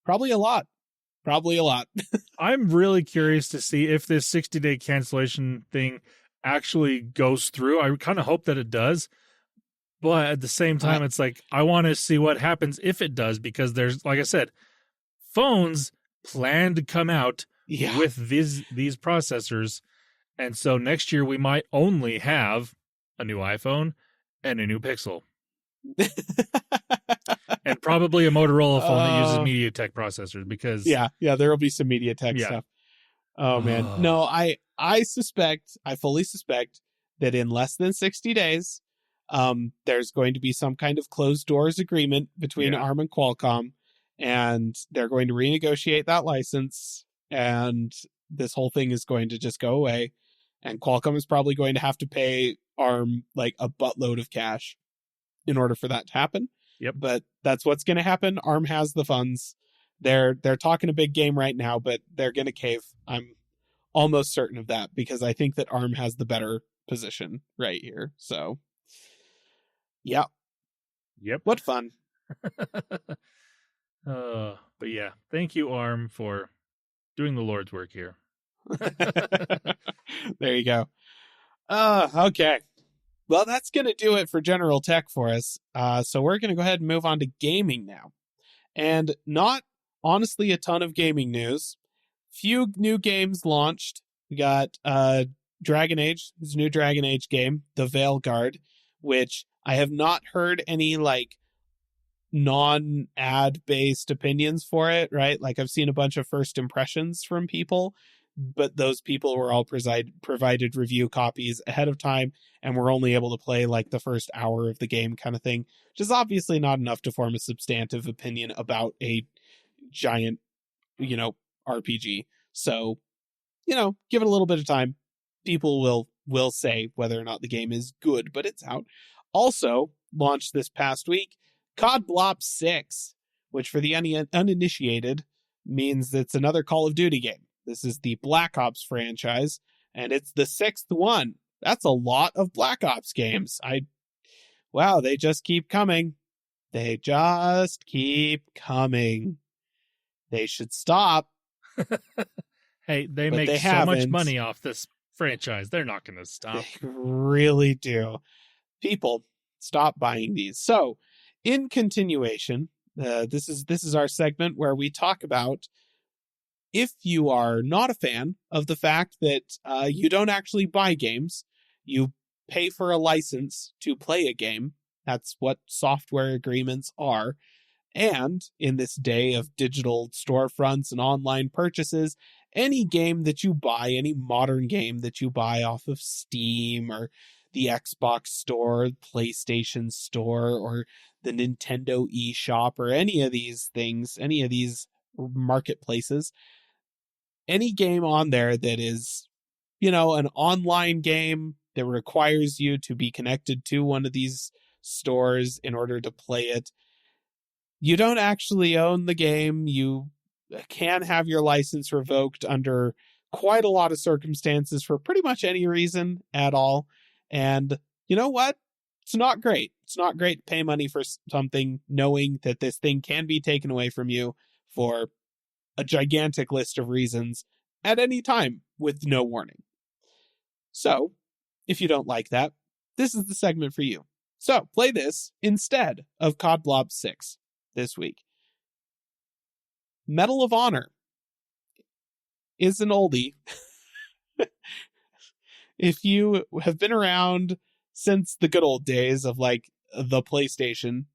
Probably a lot. I'm really curious to see if this 60-day cancellation thing actually goes through. I kind of hope that it does. But at the same time, it's like, I want to see what happens if it does, because there's, like I said, phones plan to come out with these processors. And so next year we might only have a new iPhone and a new Pixel. And probably a Motorola phone that uses MediaTek processors, because yeah, there will be some MediaTek stuff. Oh man. No, I fully suspect that in less than 60 days, there's going to be some kind of closed doors agreement between ARM and Qualcomm, and they're going to renegotiate that license, and this whole thing is going to just go away, and Qualcomm is probably going to have to pay ARM like a buttload of cash in order for that to happen. Yep. But that's what's going to happen. ARM has the funds. They're talking a big game right now, but they're going to cave. I'm almost certain of that, because I think that ARM has the better position right here. So, yeah. Yep. What fun. But yeah, thank you, ARM, for doing the Lord's work here. There you go. Okay. Well, that's going to do it for general tech for us. So we're going to go ahead and move on to gaming now. And not, honestly, a ton of gaming news. Few new games launched. We got Dragon Age, this new Dragon Age game, The Veilguard, which I have not heard any, like, non-ad based opinions for it, right? Like, I've seen a bunch of first impressions from people, but those people were all provided review copies ahead of time and were only able to play like the first hour of the game kind of thing, which is obviously not enough to form a substantive opinion about a giant, RPG. So, give it a little bit of time. People will say whether or not the game is good, but it's out. Also launched this past week, COD Blops 6, which for the uninitiated means it's another Call of Duty game. This is the Black Ops franchise, and it's the 6th one. That's a lot of Black Ops games. Wow, they just keep coming. They just keep coming. They should stop. Hey, they make so much money off this franchise. They're not going to stop. They really do. People, stop buying these. So, in continuation, this is our segment where we talk about, if you are not a fan of the fact that you don't actually buy games, you pay for a license to play a game. That's what software agreements are. And in this day of digital storefronts and online purchases, any game that you buy, any modern game that you buy off of Steam or the Xbox Store, PlayStation Store, or the Nintendo eShop, or any of these things, any of these marketplaces, any game on there that is, an online game that requires you to be connected to one of these stores in order to play it, you don't actually own the game. You can have your license revoked under quite a lot of circumstances for pretty much any reason at all. And you know what? It's not great. It's not great to pay money for something knowing that this thing can be taken away from you for a gigantic list of reasons at any time with no warning. So, if you don't like that, this is the segment for you. So, play this instead of COD Blob 6 this week. Medal of Honor is an oldie. If you have been around since the good old days of like the PlayStation,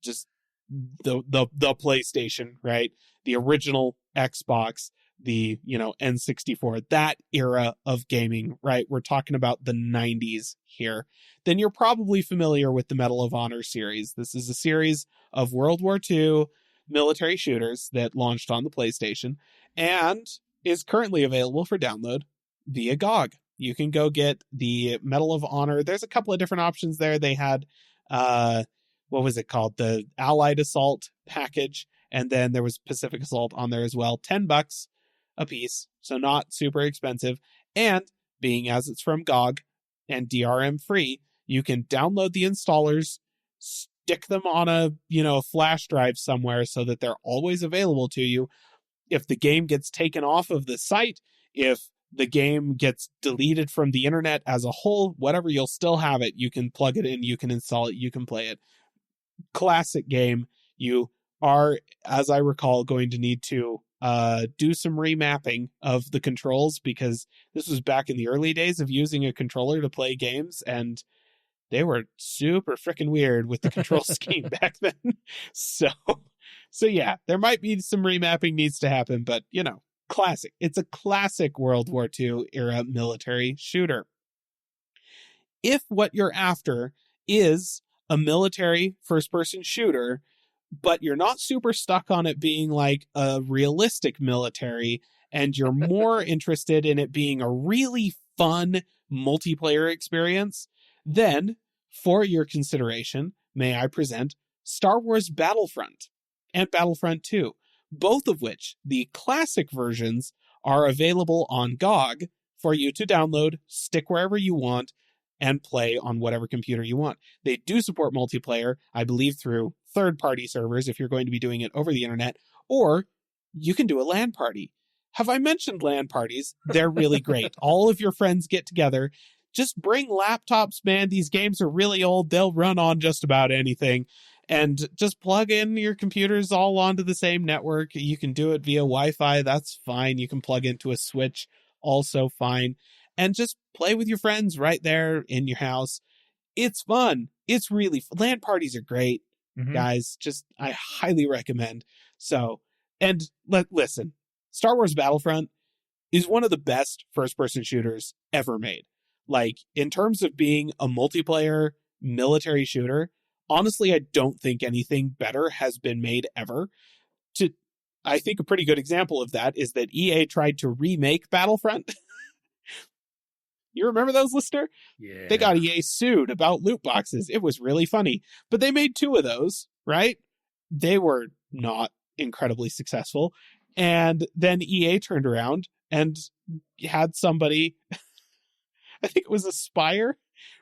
just the PlayStation, right? The original Xbox, the, N64, that era of gaming, right? We're talking about the 90s here. Then you're probably familiar with the Medal of Honor series. This is a series of World War II military shooters that launched on the PlayStation and is currently available for download via GOG. You can go get the Medal of Honor. There's a couple of different options there. They had, what was it called? The Allied Assault package. And then there was Pacific Assault on there as well. $10 a piece. So not super expensive. And being as it's from GOG and DRM free, you can download the installers, stick them on a flash drive somewhere so that they're always available to you. If the game gets taken off of the site, if the game gets deleted from the internet as a whole, whatever, you'll still have it. You can plug it in, you can install it, you can play it. Classic game. You are, as I recall, going to need to do some remapping of the controls, because this was back in the early days of using a controller to play games, and they were super freaking weird with the control scheme back then. So yeah, there might be some remapping needs to happen, but classic. It's a classic World War II era military shooter. If what you're after is a military first-person shooter, but you're not super stuck on it being like a realistic military, and you're more interested in it being a really fun multiplayer experience, then for your consideration, may I present Star Wars Battlefront and Battlefront 2, both of which, the classic versions, are available on GOG for you to download, stick wherever you want, and play on whatever computer you want. They do support multiplayer, I believe, through third-party servers if you're going to be doing it over the internet, or you can do a LAN party. Have I mentioned LAN parties? They're really great. All of your friends get together. Just bring laptops, man. These games are really old. They'll run on just about anything. And just plug in your computers all onto the same network. You can do it via Wi-Fi. That's fine. You can plug into a switch. Also fine. And just play with your friends right there in your house. It's fun. It's really fun. LAN parties are great, guys. Just, I highly recommend. So, and listen, Star Wars Battlefront is one of the best first-person shooters ever made. Like, in terms of being a multiplayer military shooter, honestly, I don't think anything better has been made ever. I think a pretty good example of that is that EA tried to remake Battlefront. You remember those, listener? Yeah. They got EA sued about loot boxes. It was really funny. But they made 2 of those, right? They were not incredibly successful. And then EA turned around and had somebody, I think it was Aspire,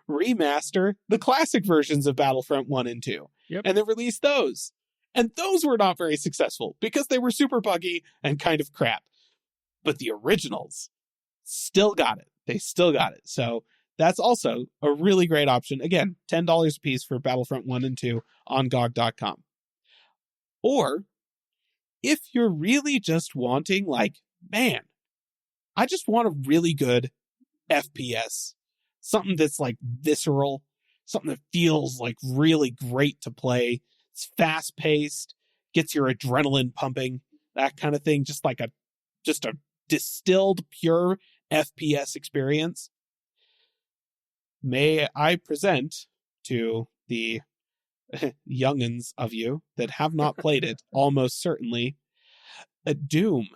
remaster the classic versions of Battlefront 1 and 2. Yep. And then released those. And those were not very successful because they were super buggy and kind of crap. But the originals still got it. They still got it. So that's also a really great option. Again, $10 a piece for Battlefront 1 and 2 on GOG.com. Or if you're really just wanting, like, man, I just want a really good FPS something that's like visceral, something that feels like really great to play. It's fast paced, gets your adrenaline pumping, that kind of thing. Just a distilled, pure FPS experience. May I present to the youngins of you that have not played it, almost certainly, a Doom.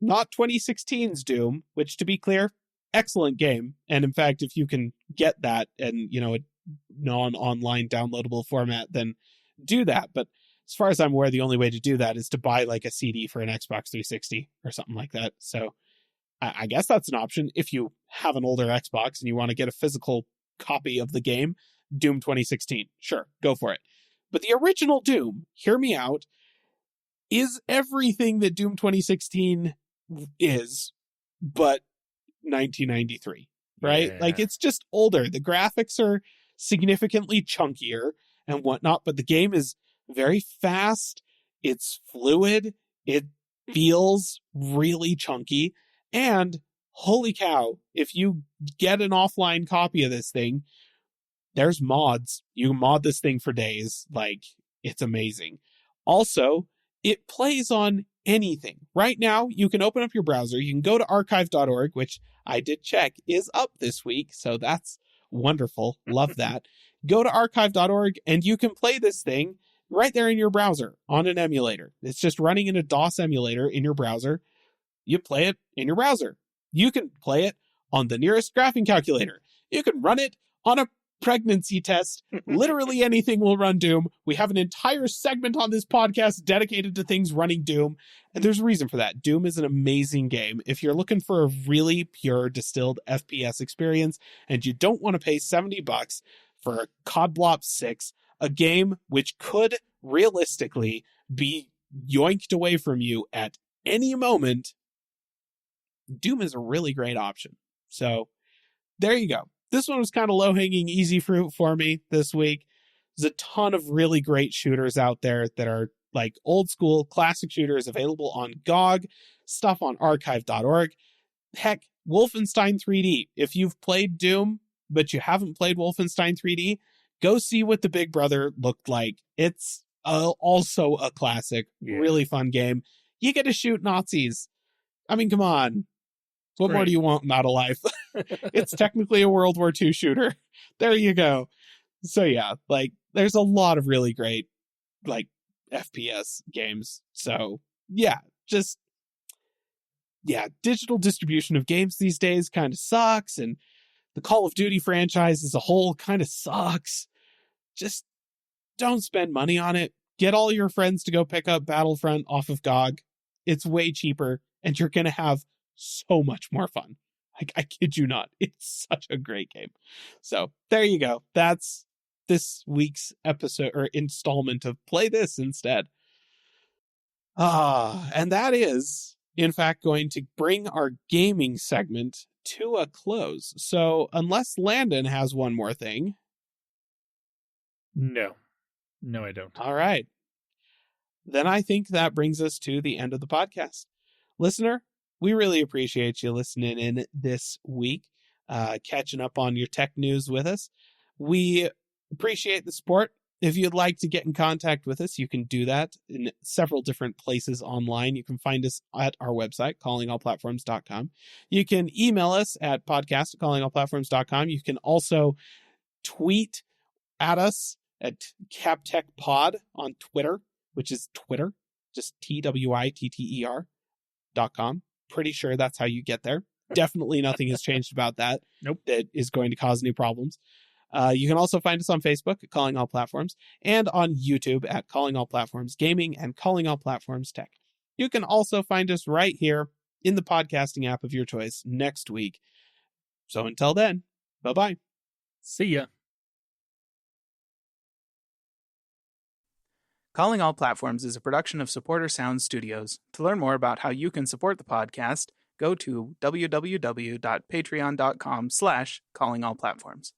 Not 2016's Doom, which, to be clear, excellent game. And in fact, if you can get that and, a non-online downloadable format, then do that. But as far as I'm aware, the only way to do that is to buy like a CD for an Xbox 360 or something like that. So I guess that's an option. If you have an older Xbox and you want to get a physical copy of the game, Doom 2016, sure, go for it. But the original Doom, hear me out, is everything that Doom 2016 is, but 1993, right? Yeah. Like, it's just older. The graphics are significantly chunkier and whatnot, but the game is very fast. It's fluid. It feels really chunky. And holy cow, if you get an offline copy of this thing, there's mods. You can mod this thing for days. Like, it's amazing. Also, it plays on anything. Right now, you can open up your browser. You can go to archive.org, which I did check is up this week. So that's wonderful. Love that. Go to archive.org and you can play this thing right there in your browser on an emulator. It's just running in a DOS emulator in your browser. You play it in your browser. You can play it on the nearest graphing calculator. You can run it on a pregnancy test. Literally anything will run Doom. We have an entire segment on this podcast dedicated to things running Doom. And there's a reason for that. Doom is an amazing game. If you're looking for a really pure distilled FPS experience and you don't want to pay $70 for a COD Blops 6, a game which could realistically be yoinked away from you at any moment, Doom is a really great option. So there you go. This one was kind of low-hanging, easy fruit for me this week. There's a ton of really great shooters out there that are like old school classic shooters available on GOG, stuff on archive.org. Heck, Wolfenstein 3D. If you've played Doom, but you haven't played Wolfenstein 3D, go see what the Big Brother looked like. It's also a classic, really fun game. You get to shoot Nazis. I mean, come on. What more do you want out of life? It's technically a World War II shooter. There you go. So yeah, like there's a lot of really great like FPS games. So yeah, digital distribution of games these days kind of sucks, and the Call of Duty franchise as a whole kind of sucks. Just don't spend money on it. Get all your friends to go pick up Battlefront off of GOG. It's way cheaper, and you're going to have so much more fun. I kid you not. It's such a great game. So there you go. That's this week's episode or installment of Play This Instead. And that is, in fact, going to bring our gaming segment to a close. So unless Landon has one more thing. No, I don't. All right. Then I think that brings us to the end of the podcast. Listener, we really appreciate you listening in this week, catching up on your tech news with us. We appreciate the support. If you'd like to get in contact with us, you can do that in several different places online. You can find us at our website, callingallplatforms.com. You can email us at podcast@callingallplatforms.com. You can also tweet at us at CapTechPod on Twitter, which is Twitter, just TWITTER.com. Pretty sure that's how you get there. Definitely nothing has changed about that. Nope. That is going to cause any problems. You can also find us on Facebook at Calling All Platforms and on YouTube at Calling All Platforms Gaming and Calling All Platforms Tech. You can also find us right here in the podcasting app of your choice next week. So until then, bye-bye. See ya. Calling All Platforms is a production of Supporter Sound Studios. To learn more about how you can support the podcast, go to www.patreon.com/callingallplatforms.